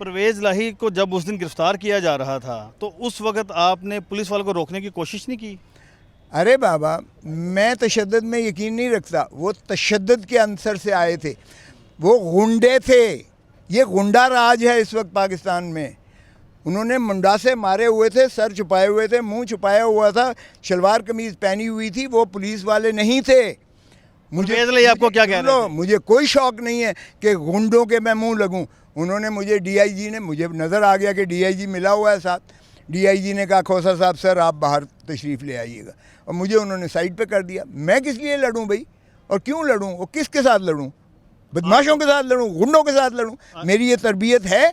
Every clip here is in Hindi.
परवेज़ लाही को जब उस दिन गिरफ्तार किया जा रहा था तो उस वक्त आपने पुलिस वालों को रोकने की कोशिश नहीं की? अरे बाबा, मैं तशद्दुद में यकीन नहीं रखता। वो तशद्दुद के अंसर से आए थे, वो गुंडे थे। ये गुंडा राज है इस वक्त पाकिस्तान में। उन्होंने मुंडासे मारे हुए थे, सर छुपाए हुए थे, मुंह छुपाया हुआ था, शलवार कमीज़ पहनी हुई थी। वो पुलिस वाले नहीं थे। आपको क्या कह रहे थे? मुझे कोई शौक़ नहीं है कि गुंडों के मैं मुंह लगूं। उन्होंने मुझे डीआईजी ने, मुझे नज़र आ गया कि डीआईजी मिला हुआ है साथ। डीआईजी ने कहा खोसा साहब सर आप बाहर तशरीफ़ ले आइएगा, और मुझे उन्होंने साइड पे कर दिया। मैं किस लिए लड़ूं भाई, और क्यों लड़ूं, और किसके साथ लड़ूं? बदमाशों के साथ लड़ूं, गुंडों के साथ लड़ूं? मेरी ये तरबियत है?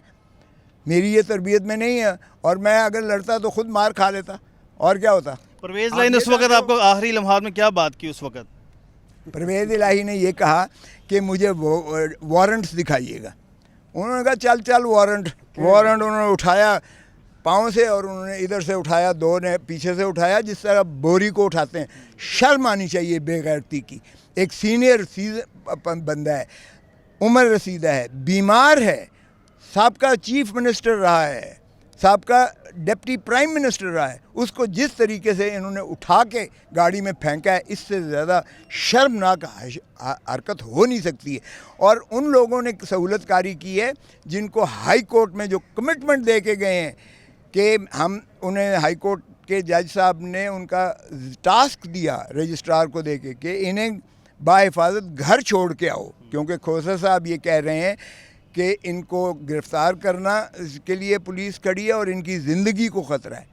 मेरी ये तरबियत में नहीं है। और मैं अगर लड़ता तो खुद मार खा लेता, और क्या होता। परवेज़ लाही ने उस वक्त आपको आखिरी लम्हात में क्या बात की? उस वक्त परवेज़ इलाही ने ये कहा कि मुझे वारंट्स दिखाइएगा। उन्होंने कहा चल चल वारंट उन्होंने उठाया पाँव से, और उन्होंने इधर से उठाया, दो ने पीछे से उठाया, जिस तरह बोरी को उठाते हैं। शर्म आनी चाहिए बेगैरती की। एक सीनियर बंदा है, उम्र रसीदा है, बीमार है, साबका चीफ मिनिस्टर रहा है, साबका डिप्टी प्राइम मिनिस्टर रहा है, उसको जिस तरीके से इन्होंने उठा के गाड़ी में फेंका है, इससे ज़्यादा शर्मनाक हरकत हो नहीं सकती है। और उन लोगों ने सहूलतकारी की है जिनको हाई कोर्ट में जो कमिटमेंट दे के गए हैं कि हम उन्हें, हाई कोर्ट के जज साहब ने उनका टास्क दिया रजिस्ट्रार को दे के कि इन्हें बाहिफाजत घर छोड़ के आओ, क्योंकि खोसा साहब ये कह रहे हैं कि इनको गिरफ़्तार करना के लिए पुलिस खड़ी है और इनकी ज़िंदगी को ख़तरा है।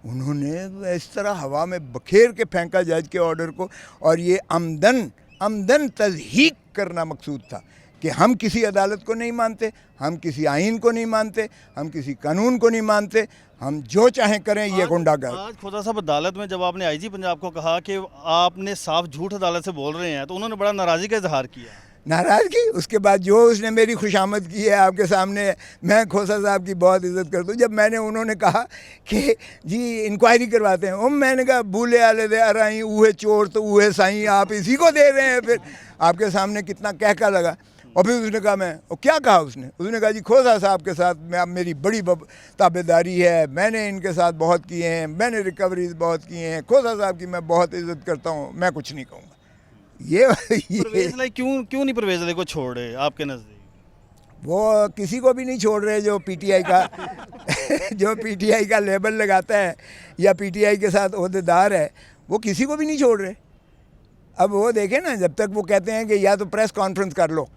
उन्होंने इस तरह हवा में बखेर के फेंका जज के ऑर्डर को, और ये आमदन तज़हीक करना मकसूद था कि हम किसी अदालत को नहीं मानते, हम किसी आइन को नहीं मानते, हम किसी कानून को नहीं मानते, हम जो चाहें करें। ये गुंडागर्द। आज खोसा साहब अदालत में जब आपने आईजी पंजाब को कहा कि आपने साफ झूठ अदालत से बोल रहे हैं, तो उन्होंने बड़ा नाराज़गी का इजहार किया। नाराज़गी? उसके बाद जो उसने मेरी खुशामद की है आपके सामने, मैं खोसा साहब की बहुत इज़्ज़त करता हूँ। जब मैंने, उन्होंने कहा कि जी इंक्वायरी करवाते हैं, और मैंने कहा बूले आले दे अराई ऊहे चोर तो ऊहे साई, आप इसी को दे रहे हैं। फिर आपके सामने कितना कहका लगा। और फिर उसने कहा, मैं, और क्या कहा उसने कहा जी खोसा साहब के साथ मैं, अब मेरी बड़ी ताबेदारी है, मैंने इनके साथ बहुत किए हैं, मैंने रिकवरीज बहुत किए हैं, खोसा साहब की मैं बहुत इज़्ज़त करता हूँ, मैं कुछ नहीं कहूँगा। ये परवेज़ लाही क्यों नहीं परवेज़ लाही को छोड़ रहे आपके नज़दीक? वो किसी को भी नहीं छोड़ रहे जो पीटीआई का जो पीटीआई का लेबल लगाता है या पीटीआई के साथ ओहदेदार है, वो किसी को भी नहीं छोड़ रहे। अब वो देखें ना, जब तक वो कहते हैं कि या तो प्रेस कॉन्फ्रेंस कर लो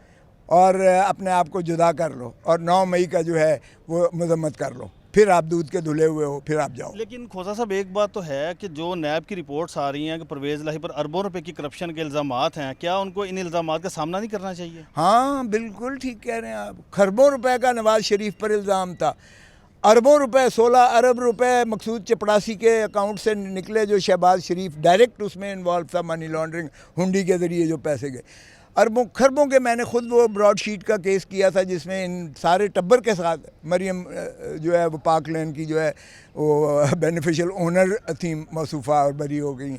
और अपने आप को जुदा कर लो, और 9 मई का जो है वो मजम्मत कर लो, फिर आप दूध के धुले हुए हो, फिर आप जाओ। लेकिन खोसा साहब एक बात तो है कि जो नैब की रिपोर्ट्स आ रही हैं कि परवेज़ लाही पर अरबों रुपए की करप्शन के इल्ज़ामात हैं, क्या उनको इन इल्ज़ामात का सामना नहीं करना चाहिए? हाँ बिल्कुल ठीक कह रहे हैं आप। खरबों रुपए का नवाज शरीफ पर इल्ज़ाम था, अरबों रुपए, 16 अरब रुपए मकसूद चपड़ासी के अकाउंट से निकले, जो शहबाज शरीफ डायरेक्ट उसमें इन्वॉल्व था, मनी लॉन्ड्रिंग, हुंडी के ज़रिए जो पैसे गए, अरबों खरबों के। मैंने खुद वो ब्रॉडशीट का केस किया था जिसमें इन सारे टब्बर के साथ मरियम जो है वो पाक लेन की जो है वो बेनिफिशियल ओनर थी, मौसूफ़ा, और बरी हो गई।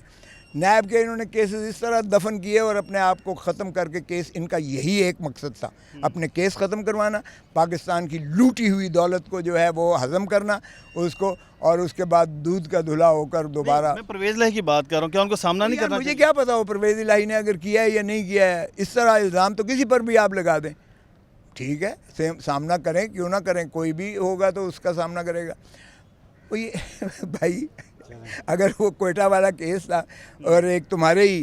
नैब के इन्होंने केसेस इस तरह दफन किए और अपने आप को ख़त्म करके, केस इनका यही एक मकसद था, अपने केस ख़त्म करवाना, पाकिस्तान की लूटी हुई दौलत को जो है वो हज़म करना उसको, और उसके बाद दूध का धुला होकर दोबारा। मैं परवेज़ लाही की बात कर रहा हूँ, क्या उनको सामना नहीं करना? मुझे क्या पता हो परवेज़ इलाही ने अगर किया है या नहीं किया है। इस तरह इल्ज़ाम तो किसी पर भी आप लगा दें, ठीक है, सामना करें, क्यों ना करें, कोई भी होगा तो उसका सामना करेगा। वो ये भाई, अगर वो कोयटा वाला केस था और एक तुम्हारे ही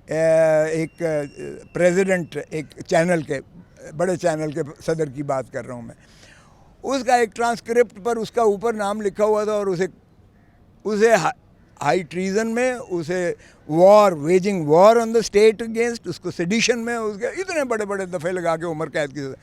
एक प्रेसिडेंट, एक चैनल के, बड़े चैनल के सदर की बात कर रहा हूँ मैं, उसका एक ट्रांसक्रिप्ट पर उसका ऊपर नाम लिखा हुआ था, और उसे हाई ट्रीजन में, उसे waging war on the state against, उसको सेडिशन में, उसके इतने बड़े बड़े दफ़े लगा के उम्र कैद की।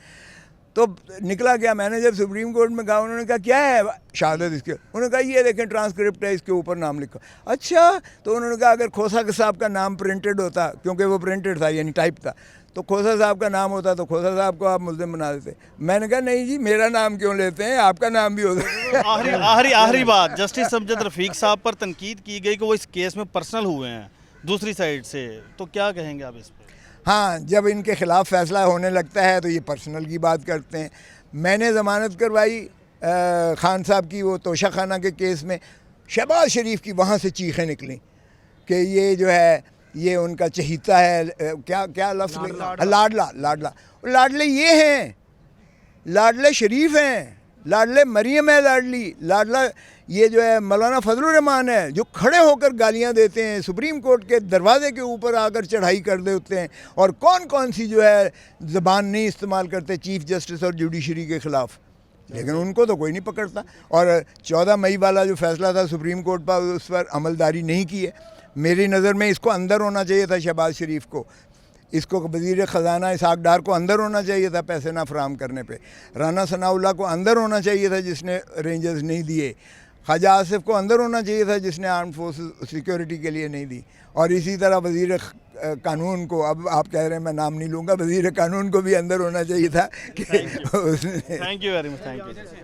तो निकला क्या, मैंने जब सुप्रीम कोर्ट में कहा, उन्होंने कहा क्या है शहादत इसके, उन्होंने कहा ये देखें ट्रांसक्रिप्ट है, इसके ऊपर नाम लिखा। अच्छा, तो उन्होंने कहा अगर खोसा साहब का नाम प्रिंटेड होता, क्योंकि वो प्रिंटेड था यानी टाइप था, तो खोसा साहब का नाम होता तो खोसा साहब को आप मुल्ज़िम बना देते। मैंने कहा नहीं जी, मेरा नाम क्यों लेते हैं, आपका नाम भी होता है। आखिरी बात, जस्टिस अमजद रफ़ीक साहब पर तनकीद की गई कि वो इस केस में पर्सनल हुए हैं दूसरी साइड से, तो क्या कहेंगे आप इस पर? हाँ, जब इनके ख़िलाफ़ फ़ैसला होने लगता है तो ये पर्सनल की बात करते हैं। मैंने ज़मानत करवाई खान साहब की वो तोशा खाना के केस में, शहबाज शरीफ की वहाँ से चीखें निकली कि ये जो है ये उनका चहीता है, क्या क्या लफ्ज़ लाडला लाडला। लाडले ये हैं, लाडले शरीफ हैं, लाडले मरियम है लाडली, लाडला ये जो है मौलाना फजलुर रहमान है जो खड़े होकर गालियां देते हैं, सुप्रीम कोर्ट के दरवाजे के ऊपर आकर चढ़ाई कर देते हैं, और कौन कौन सी जो है ज़बान नहीं इस्तेमाल करते चीफ जस्टिस और जुडिशरी के ख़िलाफ़, लेकिन उनको तो कोई नहीं पकड़ता। और 14 मई वाला जो फैसला था सुप्रीम कोर्ट का, उस पर अमलदारी नहीं की है। मेरी नज़र में इसको अंदर होना चाहिए था, शहबाज शरीफ को, इसको वज़ीर ख़जाना इसहाक़ डार को अंदर होना चाहिए था पैसे ना फराहम करने पे, राना सनाउल्लाह को अंदर होना चाहिए था जिसने रेंजर्स नहीं दिए, ख्वाजा आसिफ को अंदर होना चाहिए था जिसने आर्म फोर्स सिक्योरिटी के लिए नहीं दी, और इसी तरह वज़ीर कानून को, अब आप कह रहे हैं मैं नाम नहीं लूँगा, वज़ीर कानून को भी अंदर होना चाहिए था कि उसने। Thank you very much, thank you.